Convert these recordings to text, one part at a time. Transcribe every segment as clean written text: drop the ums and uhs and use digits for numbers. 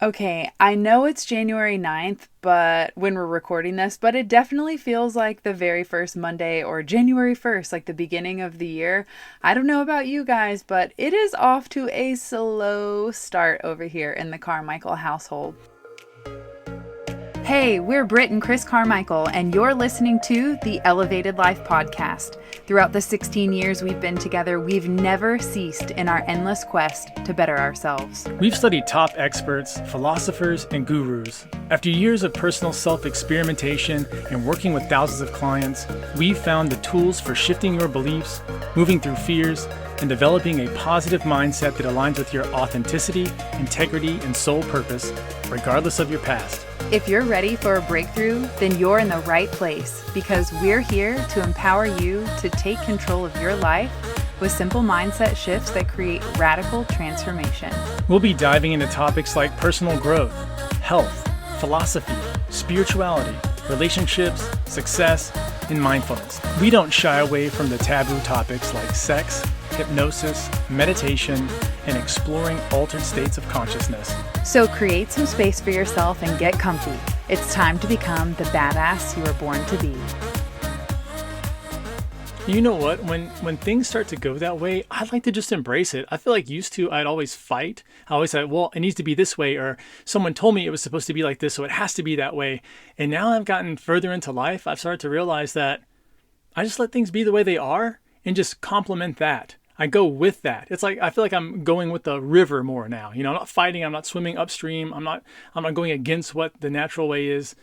Okay, I know it's January 9th, but when we're recording this, but it definitely feels like the very first Monday or January 1st, like the beginning of the year. I don't know about you guys, but it is off to a slow start over here in the Carmichael household. Hey, we're Britt and Chris Carmichael, and you're listening to the Elevated Life Podcast. Throughout the 16 years we've been together, we've never ceased in our endless quest to better ourselves. We've studied top experts, philosophers, and gurus. After years of personal self-experimentation and working with thousands of clients, we've found the tools for shifting your beliefs, moving through fears, and developing a positive mindset that aligns with your authenticity, integrity, and soul purpose, regardless of your past. If you're ready for a breakthrough, then you're in the right place because we're here to empower you to take control of your life with simple mindset shifts that create radical transformation. We'll be diving into topics like personal growth, health, philosophy, spirituality, relationships, success, and mindfulness. We don't shy away from the taboo topics like sex, hypnosis, meditation, and exploring altered states of consciousness. So create some space for yourself and get comfy. It's time to become the badass you were born to be. You know what? When things start to go that way, I like to just embrace it. I feel like used to, I'd always fight. I always said, well, it needs to be this way, or someone told me it was supposed to be like this, so it has to be that way. And now I've gotten further into life, I've started to realize that I just let things be the way they are and just compliment that. I go with that. It's like I feel like I'm going with the river more now. I'm not fighting. I'm not swimming upstream. I'm not going against what the natural way is.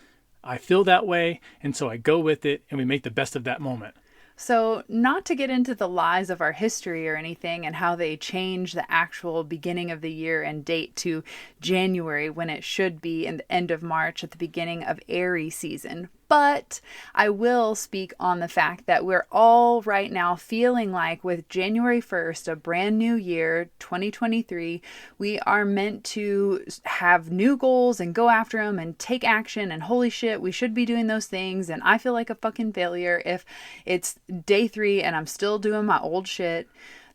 I feel that way, and so I go with it, and we make the best of that moment. So, not to get into the lies of our history or anything and how they change the actual beginning of the year and date to January when it should be in the end of March at the beginning of Aries season. But I will speak on the fact that we're all right now feeling like with January 1st, a brand new year, 2023, we are meant to have new goals and go after them and take action. And holy shit, we should be doing those things. And I feel like a fucking failure if it's day 3 and I'm still doing my old shit.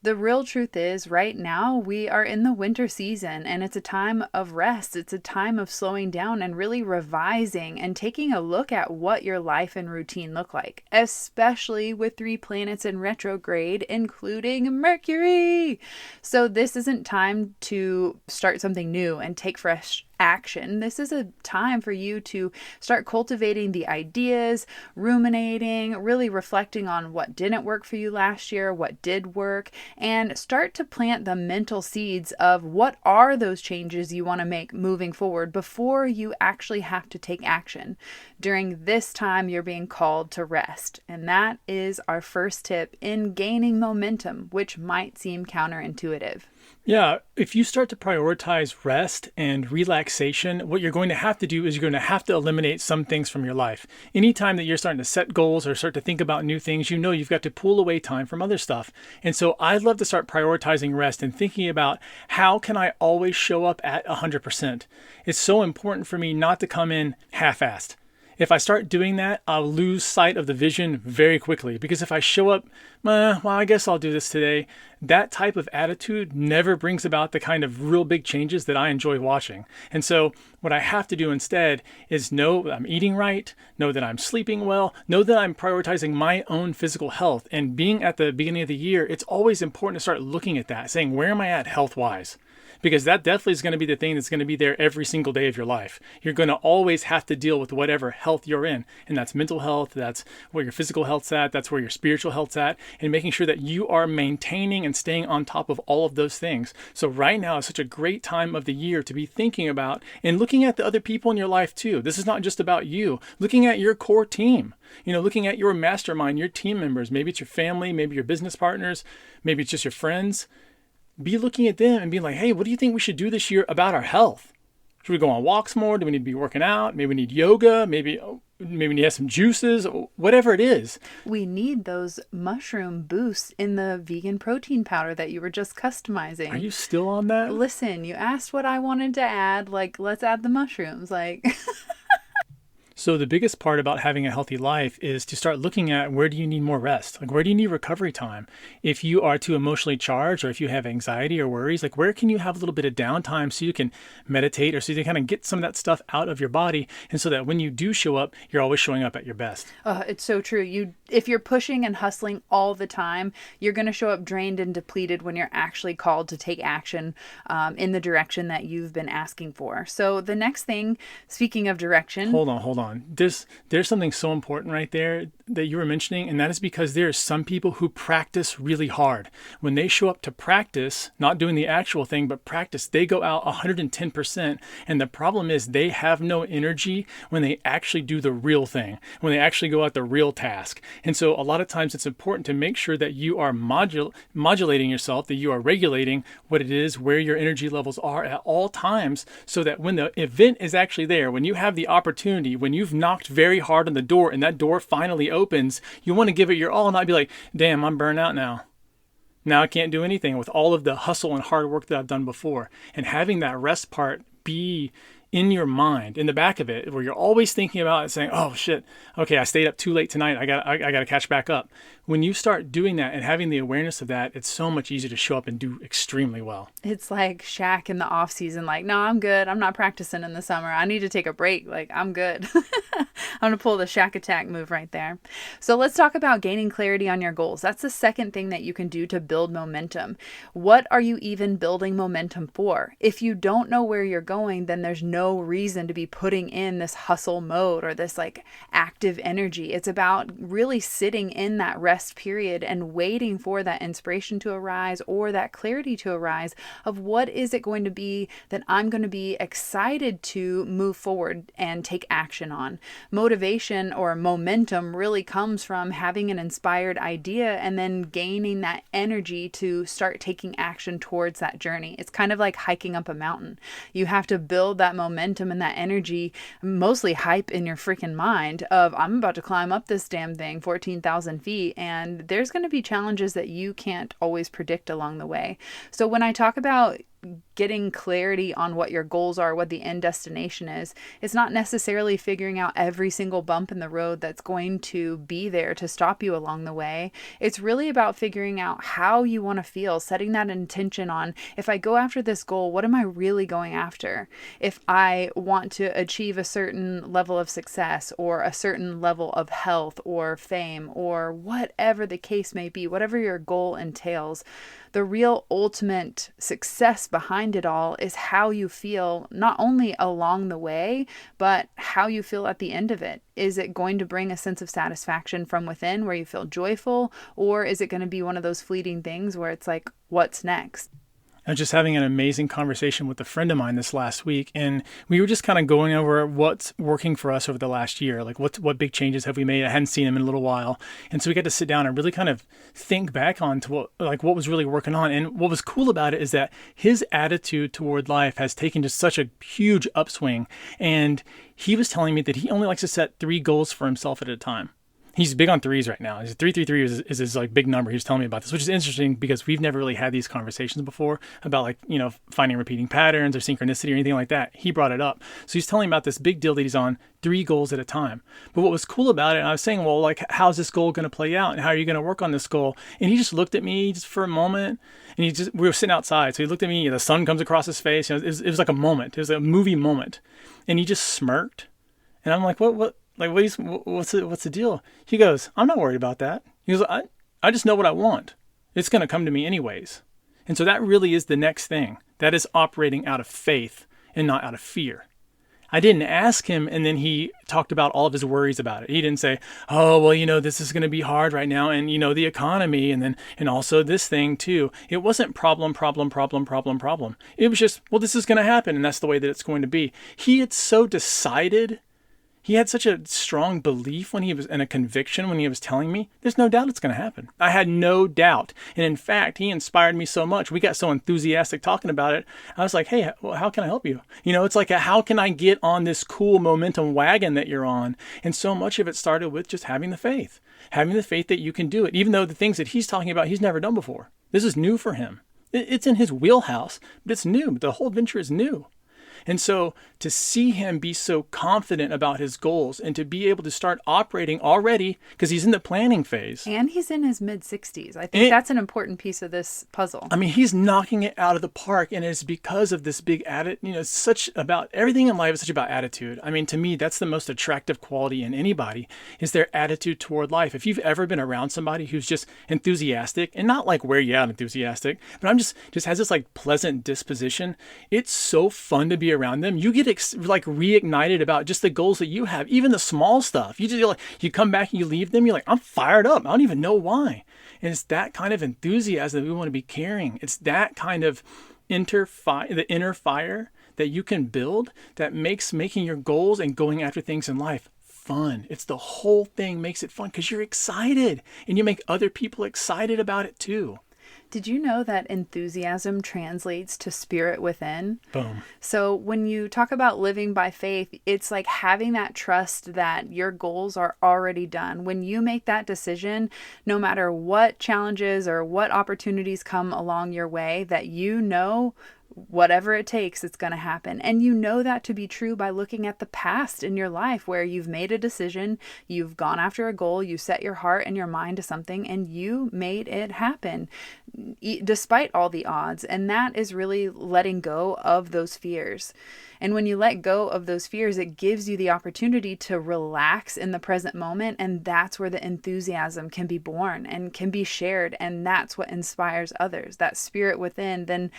The real truth is right now we are in the winter season and it's a time of rest. It's a time of slowing down and really revising and taking a look at what your life and routine look like, especially with 3 planets in retrograde, including Mercury. So this isn't time to start something new and take fresh action. This is a time for you to start cultivating the ideas, ruminating, really reflecting on what didn't work for you last year, what did work, and start to plant the mental seeds of what are those changes you want to make moving forward before you actually have to take action. During this time, you're being called to rest. And that is our first tip in gaining momentum, which might seem counterintuitive. Yeah, if you start to prioritize rest and relaxation, what you're going to have to do is you're going to have to eliminate some things from your life. Anytime that you're starting to set goals or start to think about new things, you've got to pull away time from other stuff. And so I'd love to start prioritizing rest and thinking about how can I always show up at 100%. It's so important for me not to come in half-assed. If I start doing that, I'll lose sight of the vision very quickly. Because if I show up, well, I guess I'll do this today, that type of attitude never brings about the kind of real big changes that I enjoy watching. And so what I have to do instead is know that I'm eating right, know that I'm sleeping well, know that I'm prioritizing my own physical health. And being at the beginning of the year, it's always important to start looking at that, saying, where am I at health-wise? Because that definitely is going to be the thing that's going to be there every single day of your life. You're going to always have to deal with whatever health you're in. And that's mental health, that's where your physical health's at, that's where your spiritual health's at, and making sure that you are maintaining and staying on top of all of those things. So right now is such a great time of the year to be thinking about and looking at the other people in your life too. This is not just about you. Looking at your core team. Looking at your mastermind, your team members. Maybe it's your family, maybe your business partners, maybe it's just your friends. Be looking at them and being like, hey, what do you think we should do this year about our health? Should we go on walks more? Do we need to be working out? Maybe we need yoga. Maybe we need to have some juices, whatever it is. We need those mushroom boosts in the vegan protein powder that you were just customizing. Are you still on that? Listen, you asked what I wanted to add. Let's add the mushrooms. So the biggest part about having a healthy life is to start looking at where do you need more rest? Like where do you need recovery time? If you are too emotionally charged or if you have anxiety or worries, like where can you have a little bit of downtime so you can meditate or so you can kind of get some of that stuff out of your body and so that when you do show up, you're always showing up at your best. It's so true. If you're pushing and hustling all the time, you're going to show up drained and depleted when you're actually called to take action in the direction that you've been asking for. So the next thing, speaking of direction, hold on. There's something so important right there that you were mentioning, and that is because there are some people who practice really hard. When they show up to practice, not doing the actual thing, but practice, they go out 110%. And the problem is they have no energy when they actually do the real thing, when they actually go out the real task. And so a lot of times it's important to make sure that you are modulating yourself, that you are regulating what it is, where your energy levels are at all times, so that when the event is actually there, when you have the opportunity, when you've knocked very hard on the door and that door finally opens, you want to give it your all and not be like, damn, I'm burnt out now. Now I can't do anything with all of the hustle and hard work that I've done before. And having that rest part be in your mind, in the back of it, where you're always thinking about it, saying, oh shit, okay, I stayed up too late tonight. I got to catch back up. When you start doing that and having the awareness of that, it's so much easier to show up and do extremely well. it's like Shaq in the off season, like, no, I'm good. I'm not practicing in the summer. I need to take a break. Like, I'm good. I'm going to pull the Shaq attack move right there. So let's talk about gaining clarity on your goals. That's the second thing that you can do to build momentum. What are you even building momentum for? If you don't know where you're going, then there's no reason to be putting in this hustle mode or this like active energy. It's about really sitting in that rest period and waiting for that inspiration to arise or that clarity to arise of what is it going to be that I'm going to be excited to move forward and take action on. Motivation or momentum really comes from having an inspired idea and then gaining that energy to start taking action towards that journey. It's kind of like hiking up a mountain. You have to build that momentum and that energy, mostly hype in your freaking mind of, I'm about to climb up this damn thing 14,000 feet, and there's going to be challenges that you can't always predict along the way. So when I talk about getting clarity on what your goals are, what the end destination is, it's not necessarily figuring out every single bump in the road that's going to be there to stop you along the way. It's really about figuring out how you want to feel, setting that intention on, if I go after this goal, what am I really going after? If I want to achieve a certain level of success or a certain level of health or fame or whatever the case may be, whatever your goal entails, the real ultimate success behind it all is how you feel, not only along the way, but how you feel at the end of it. Is it going to bring a sense of satisfaction from within where you feel joyful, or is it going to be one of those fleeting things where it's like, what's next? I was just having an amazing conversation with a friend of mine this last week, and we were just kind of going over what's working for us over the last year. Like what big changes have we made? I hadn't seen him in a little while. And so we got to sit down and really kind of think back on to what was really working on. And what was cool about it is that his attitude toward life has taken just such a huge upswing. And he was telling me that he only likes to set 3 goals for himself at a time. He's big on threes right now. 333 is his like big number. He was telling me about this, which is interesting because we've never really had these conversations before about like, finding repeating patterns or synchronicity or anything like that. He brought it up. So he's telling me about this big deal that he's on 3 goals at a time. But what was cool about it, and I was saying, well, like, how's this goal going to play out and how are you going to work on this goal? And he just looked at me just for a moment, and we were sitting outside. So he looked at me, the sun comes across his face. It was like a moment. It was a movie moment. And he just smirked. And I'm like, what? Like, what's the deal? He goes, I'm not worried about that. He goes, I just know what I want. It's going to come to me anyways. And so that really is the next thing. That is operating out of faith and not out of fear. I didn't ask him, and then he talked about all of his worries about it. He didn't say, oh, well, this is going to be hard right now, and, the economy, and also this thing too. It wasn't problem. It was just, well, this is going to happen, and that's the way that it's going to be. He had so decided. He had such a strong belief and a conviction when he was telling me, there's no doubt it's going to happen. I had no doubt. And in fact, he inspired me so much. We got so enthusiastic talking about it. I was like, hey, well, how can I help you? It's like, how can I get on this cool momentum wagon that you're on? And so much of it started with just having the faith that you can do it, even though the things that he's talking about, he's never done before. This is new for him. It's in his wheelhouse, but it's new. The whole venture is new. And so to see him be so confident about his goals and to be able to start operating already, because he's in the planning phase. And he's in his mid-60s. I think that's an important piece of this puzzle. I mean, he's knocking it out of the park, and it's because of this big attitude. You know, it's such about everything in life is such about attitude. I mean, to me, that's the most attractive quality in anybody, is their attitude toward life. If you've ever been around somebody who's just enthusiastic, and not like wear you out enthusiastic, but I'm just has this like pleasant disposition, it's so fun to be around them. You get like reignited about just the goals that you have, even the small stuff. You just like, you come back and you leave them, you're like, I'm fired up. I don't even know why. And it's that kind of enthusiasm that we want to be carrying. It's that kind of the inner fire that you can build that makes making your goals and going after things in life fun. It's the whole thing makes it fun because you're excited and you make other people excited about it too. Did you know that enthusiasm translates to spirit within? Boom. So when you talk about living by faith, it's like having that trust that your goals are already done. When you make that decision, no matter what challenges or what opportunities come along your way, that you know whatever it takes, it's going to happen. And you know that to be true by looking at the past in your life where you've made a decision, you've gone after a goal, you set your heart and your mind to something, and you made it happen despite all the odds. And that is really letting go of those fears. And when you let go of those fears, it gives you the opportunity to relax in the present moment. And that's where the enthusiasm can be born and can be shared. And that's what inspires others. That spirit within then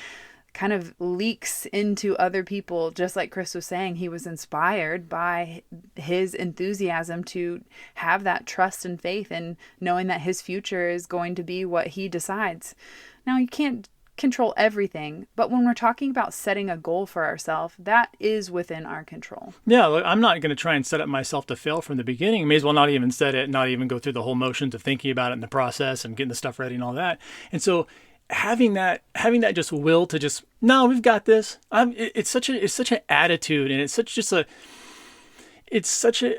kind of leaks into other people. Just like Chris was saying, he was inspired by his enthusiasm to have that trust and faith and knowing that his future is going to be what he decides. Now, you can't control everything, but when we're talking about setting a goal for ourselves, that is within our control. Yeah, look, I'm not going to try and set up myself to fail from the beginning. May as well not even set it, not even go through the whole motions of thinking about it in the process and getting the stuff ready and all that. And so having that just will to just, no, we've got this. It's such an attitude, and it's such a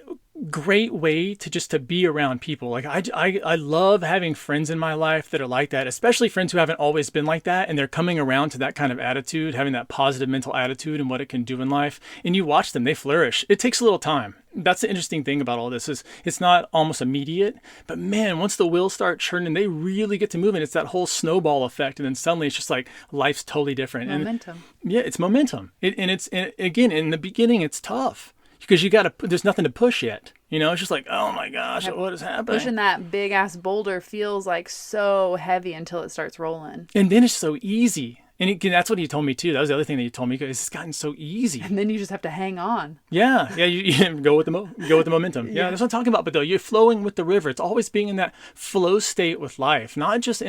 great way to be around people. Like I love having friends in my life that are like that, especially friends who haven't always been like that, and they're coming around to that kind of attitude, having that positive mental attitude and what it can do in life. And you watch them, they flourish. It takes a little time. That's the interesting thing about all this is it's not almost immediate, but man, once the wheels start churning, they really get to moving. It's that whole snowball effect. And then suddenly it's just like life's totally different. Momentum. And yeah, it's momentum. And again, in the beginning, it's tough because there's nothing to push yet. You know, it's just like, oh my gosh, what is happening? Pushing that big ass boulder feels like so heavy until it starts rolling. And then it's so easy. And that's what he told me too. That was the other thing that he told me, because it's gotten so easy. And then you just have to hang on. Yeah, you go with the momentum. Yeah, that's what I'm talking about. But though you're flowing with the river, it's always being in that flow state with life. Not just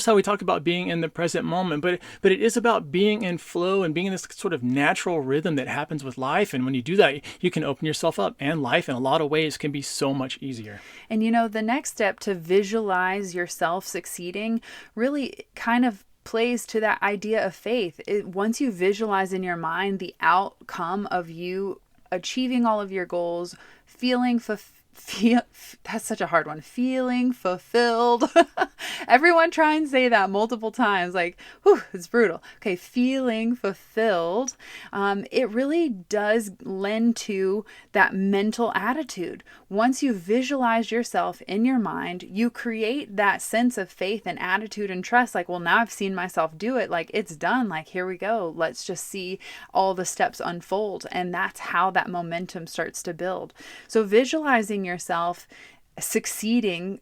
how we talk about being in the present moment, but it is about being in flow and being in this sort of natural rhythm that happens with life. And when you do that, you can open yourself up, and life in a lot of ways can be so much easier. And the next step to visualize yourself succeeding really kind of plays to that idea of faith. Once you visualize in your mind the outcome of you achieving all of your goals, that's such a hard one. Feeling fulfilled. Everyone try and say that multiple times. Like, whew, it's brutal. Okay, feeling fulfilled. It really does lend to that mental attitude. Once you visualize yourself in your mind, you create that sense of faith and attitude and trust. Like, well, now I've seen myself do it. Like, it's done. Like, here we go. Let's just see all the steps unfold. And that's how that momentum starts to build. So visualizing yourself succeeding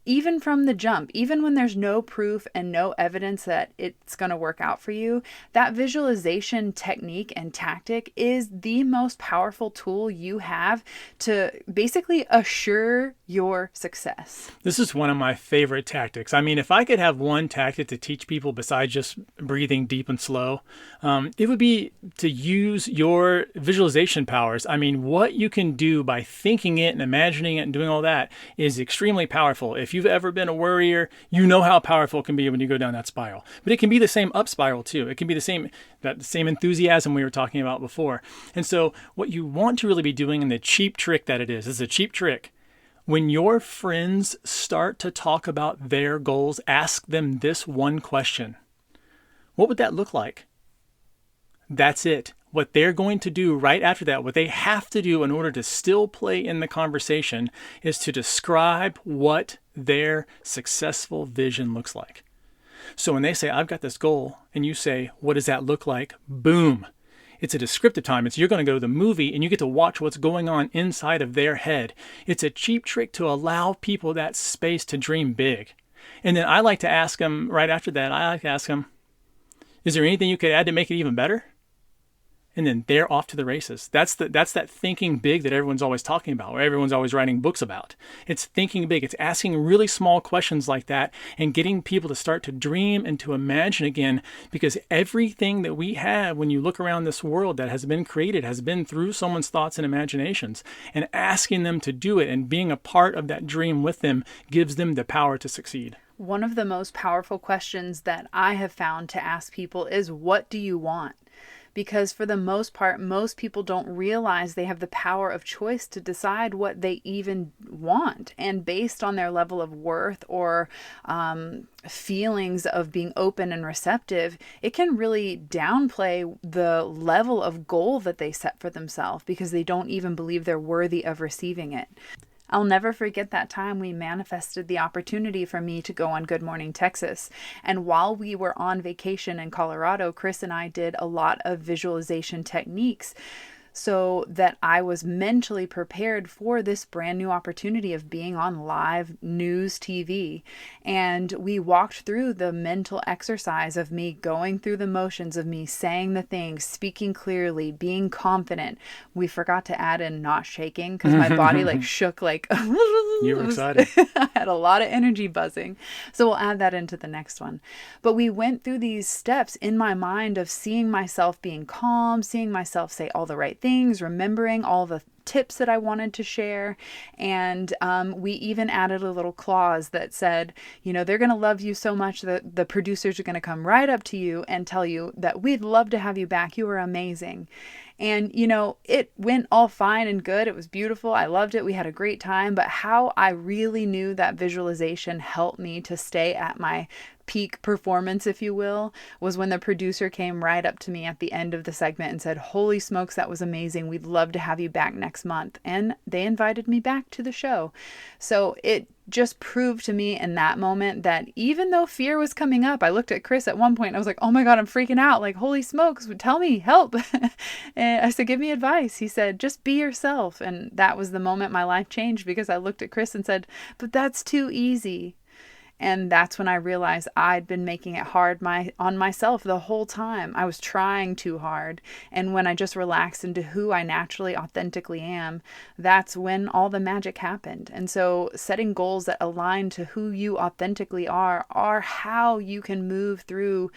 even from the jump, even when there's no proof and no evidence that it's going to work out for you, that visualization technique and tactic is the most powerful tool you have to basically assure your success. This is one of my favorite tactics. I mean, if I could have one tactic to teach people besides just breathing deep and slow, it would be to use your visualization powers. I mean, what you can do by thinking it and imagining it and doing all that is extremely powerful. If you've ever been a worrier, you know how powerful it can be when you go down that spiral. But it can be the same up spiral too. It can be the same enthusiasm we were talking about before. And so what you want to really be doing, and the cheap trick that it is a cheap trick. When your friends start to talk about their goals, ask them this one question. What would that look like? That's it. what they're going to do right after that, what they have to do in order to still play in the conversation, is to describe what their successful vision looks like. So when they say, I've got this goal, and you say, what does that look like? Boom. It's a descriptive time. You're going to go to the movie and you get to watch what's going on inside of their head. It's a cheap trick to allow people that space to dream big. And then I like to ask them right after that, is there anything you could add to make it even better? And then they're off to the races. That's that thinking big that everyone's always talking about, or everyone's always writing books about. It's thinking big. It's asking really small questions like that and getting people to start to dream and to imagine again, because everything that we have when you look around this world that has been created has been through someone's thoughts and imaginations, and asking them to do it and being a part of that dream with them gives them the power to succeed. One of the most powerful questions that I have found to ask people is, what do you want? Because for the most part, most people don't realize they have the power of choice to decide what they even want. And based on their level of worth or feelings of being open and receptive, it can really downplay the level of goal that they set for themselves because they don't even believe they're worthy of receiving it. I'll never forget that time we manifested the opportunity for me to go on Good Morning Texas. And while we were on vacation in Colorado, Chris and I did a lot of visualization techniques so that I was mentally prepared for this brand new opportunity of being on live news TV. And we walked through the mental exercise of me going through the motions of me saying the things, speaking clearly, being confident. We forgot to add in not shaking because my body shook like you were excited. I had a lot of energy buzzing. So we'll add that into the next one. But we went through these steps in my mind of seeing myself being calm, seeing myself say all the right things, remembering all the tips that I wanted to share. And we even added a little clause that said, they're going to love you so much that the producers are going to come right up to you and tell you that we'd love to have you back. You were amazing. And, it went all fine and good. It was beautiful. I loved it. We had a great time. But how I really knew that visualization helped me to stay at my peak performance, if you will, was when the producer came right up to me at the end of the segment and said, "Holy smokes, that was amazing. We'd love to have you back next month." And they invited me back to the show. So it just proved to me in that moment that even though fear was coming up, I looked at Chris at one point and I was like, "Oh my God, I'm freaking out. Like, holy smokes, tell me, help." And I said, "Give me advice." He said, "Just be yourself." And that was the moment my life changed because I looked at Chris and said, "But that's too easy." And that's when I realized I'd been making it hard on myself the whole time. I was trying too hard. And when I just relaxed into who I naturally, authentically am, that's when all the magic happened. And so setting goals that align to who you authentically are how you can move through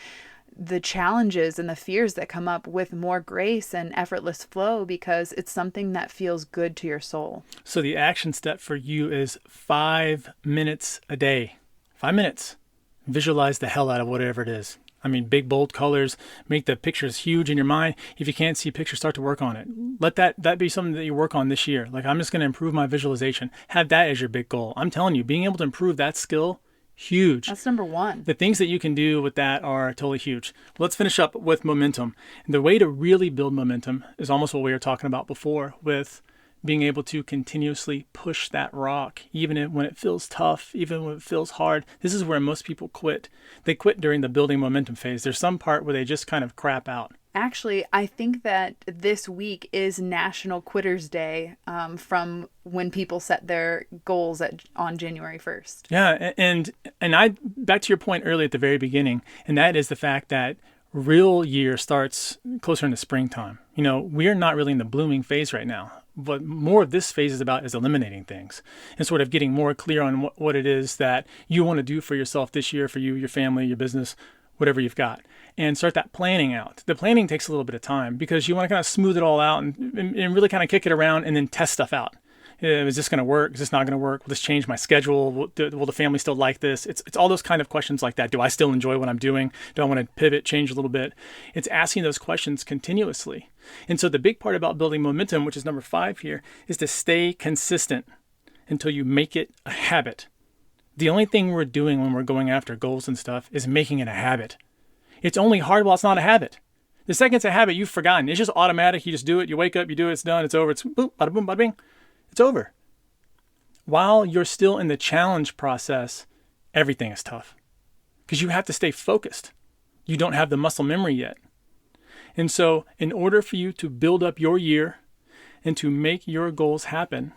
the challenges and the fears that come up with more grace and effortless flow, because it's something that feels good to your soul. So the action step for you is 5 minutes a day. 5 minutes. Visualize the hell out of whatever it is. I mean, big, bold colors, make the pictures huge in your mind. If you can't see pictures, start to work on it. Let that be something that you work on this year. Like, I'm just going to improve my visualization. Have that as your big goal. I'm telling you, being able to improve that skill, huge. That's number one. The things that you can do with that are totally huge. Let's finish up with momentum. And the way to really build momentum is almost what we were talking about before with being able to continuously push that rock, even when it feels tough, even when it feels hard. This is where most people quit. They quit during the building momentum phase. There's some part where they just kind of crap out. Actually, I think that this week is National Quitters Day from when people set their goals on January 1st. Yeah, and I back to your point earlier at the very beginning, and that is the fact that real year starts closer in the springtime. We're not really in the blooming phase right now. What more of this phase is about is eliminating things and sort of getting more clear on what it is that you want to do for yourself this year, for you, your family, your business, whatever you've got, and start that planning out. The planning takes a little bit of time because you want to kind of smooth it all out and really kind of kick it around and then test stuff out. Is this going to work? Is this not going to work? Will this change my schedule? Will the family still like this? It's all those kind of questions like that. Do I still enjoy what I'm doing? Do I want to pivot, change a little bit? It's asking those questions continuously. And so the big part about building momentum, which is number 5 here, is to stay consistent until you make it a habit. The only thing we're doing when we're going after goals and stuff is making it a habit. It's only hard while it's not a habit. The second it's a habit, you've forgotten. It's just automatic. You just do it. You wake up, you do it, it's done, it's over. It's boop, bada boom, bada bing. It's over. While you're still in the challenge process, everything is tough because you have to stay focused. You don't have the muscle memory yet. And so in order for you to build up your year and to make your goals happen,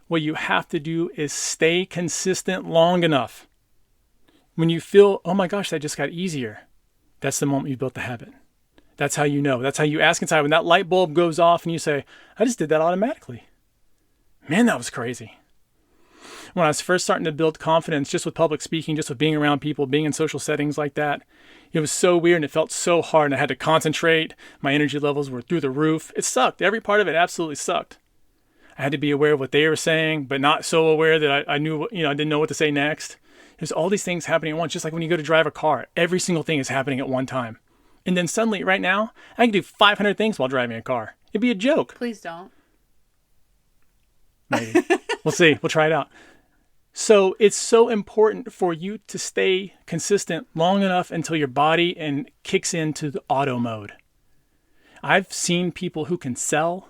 what you have to do is stay consistent long enough. When you feel, oh my gosh, that just got easier, that's the moment you built the habit. That's how you know. That's how you ask inside. When that light bulb goes off and you say, I just did that automatically. Man, that was crazy. When I was first starting to build confidence just with public speaking, just with being around people, being in social settings like that, it was so weird and it felt so hard and I had to concentrate. My energy levels were through the roof. It sucked. Every part of it absolutely sucked. I had to be aware of what they were saying, but not so aware that I knew, I didn't know what to say next. There's all these things happening at once, just like when you go to drive a car. Every single thing is happening at one time. And then suddenly, right now, I can do 500 things while driving a car. It'd be a joke. Please don't. Maybe. We'll see. We'll try it out. So it's so important for you to stay consistent long enough until your body kicks into the auto mode. I've seen people who can sell.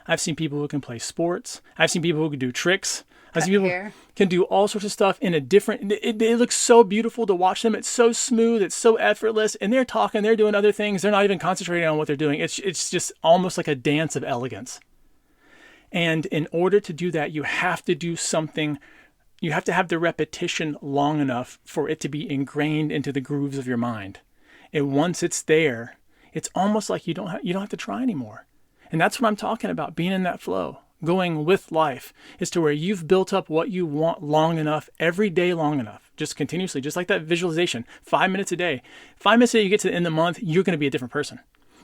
I've seen people who can play sports. I've seen people who can do tricks. I've seen people who can do all sorts of stuff in a different, it looks so beautiful to watch them. It's so smooth. It's so effortless. And they're talking, they're doing other things. They're not even concentrating on what they're doing. It's just almost like a dance of elegance. And in order to do that, you have to do something. You have to have the repetition long enough for it to be ingrained into the grooves of your mind. And once it's there, it's almost like you don't have to try anymore. And that's what I'm talking about, being in that flow, going with life, is to where you've built up what you want long enough, every day long enough, just continuously, just like that visualization, 5 minutes a day. 5 minutes a day, you get to the end of the month, you're going to be a different person.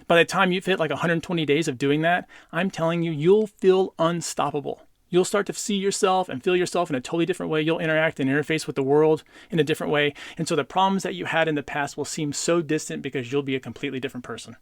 By the time you've hit like 120 days of doing that, I'm telling you, you'll feel unstoppable. You'll start to see yourself and feel yourself in a totally different way. You'll interact and interface with the world in a different way. And so the problems that you had in the past will seem so distant because you'll be a completely different person.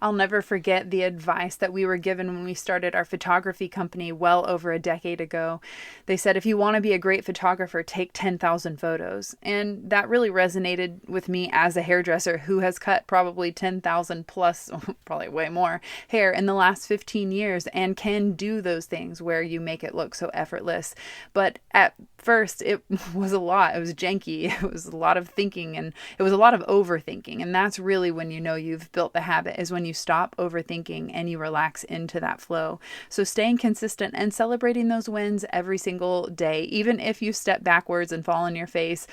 I'll never forget the advice that we were given when we started our photography company well over a decade ago. They said, if you want to be a great photographer, take 10,000 photos. And that really resonated with me as a hairdresser who has cut probably 10,000 plus, probably way more, hair in the last 15 years and can do those things where you make it look so effortless. But at first, it was a lot. It was janky. It was a lot of thinking and it was a lot of overthinking. And that's really when you know you've built the habit, is when you stop overthinking and you relax into that flow. So staying consistent and celebrating those wins every single day, even if you step backwards and fall on your face,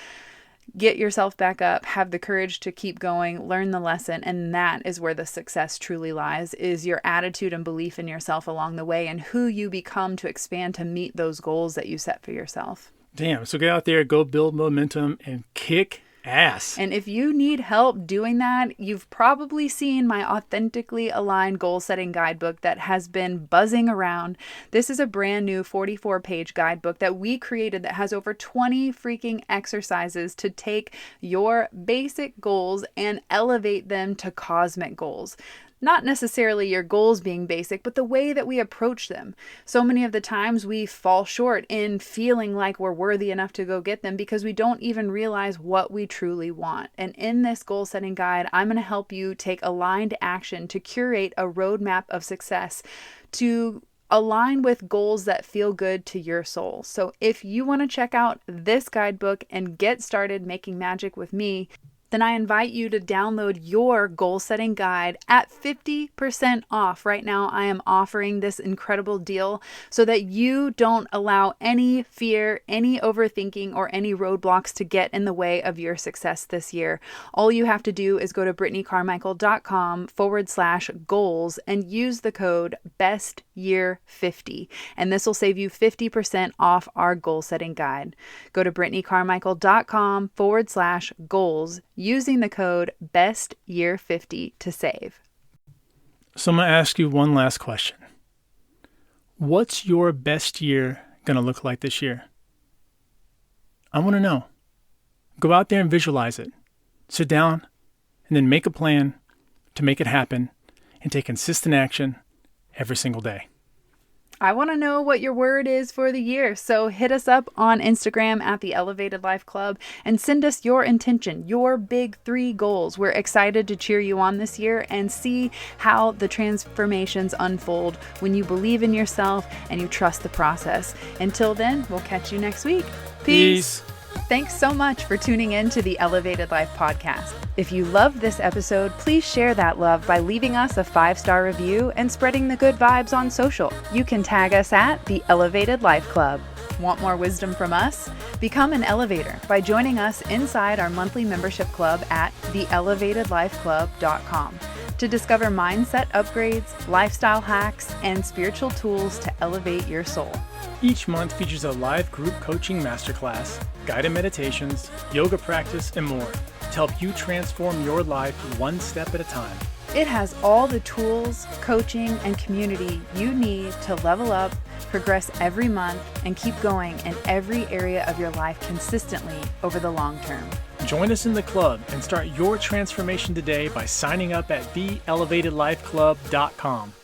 get yourself back up, have the courage to keep going, learn the lesson. And that is where the success truly lies, is your attitude and belief in yourself along the way and who you become to expand to meet those goals that you set for yourself. Damn. So get out there, go build momentum and kick ass. And if you need help doing that, you've probably seen my Authentically Aligned Goal Setting Guidebook that has been buzzing around. This is a brand new 44-page guidebook that we created that has over 20 freaking exercises to take your basic goals and elevate them to cosmic goals. Not necessarily your goals being basic, but the way that we approach them. So many of the times we fall short in feeling like we're worthy enough to go get them because we don't even realize what we truly want. And in this goal setting guide, I'm going to help you take aligned action to curate a roadmap of success to align with goals that feel good to your soul. So if you want to check out this guidebook and get started making magic with me, then I invite you to download your goal setting guide at 50% off. Right now, I am offering this incredible deal so that you don't allow any fear, any overthinking, or any roadblocks to get in the way of your success this year. All you have to do is go to BrittanyCarmichael.com/goals and use the code BESTYEAR50. And this will save you 50% off our goal setting guide. Go to BrittanyCarmichael.com/goals using the code BESTYEAR50 to save. So I'm going to ask you one last question. What's your best year going to look like this year? I want to know. Go out there and visualize it. Sit down and then make a plan to make it happen and take consistent action every single day. I want to know what your word is for the year. So hit us up on Instagram at the Elevated Life Club and send us your intention, your big 3 goals. We're excited to cheer you on this year and see how the transformations unfold when you believe in yourself and you trust the process. Until then, we'll catch you next week. Peace. Thanks so much for tuning in to the Elevated Life podcast. If you loved this episode, please share that love by leaving us a 5-star review and spreading the good vibes on social. You can tag us at the Elevated Life Club. Want more wisdom from us? Become an elevator by joining us inside our monthly membership club at theelevatedlifeclub.com to discover mindset upgrades, lifestyle hacks, and spiritual tools to elevate your soul. Each month features a live group coaching masterclass, guided meditations, yoga practice, and more to help you transform your life one step at a time. It has all the tools, coaching, and community you need to level up, progress every month, and keep going in every area of your life consistently over the long term. Join us in the club and start your transformation today by signing up at theelevatedlifeclub.com.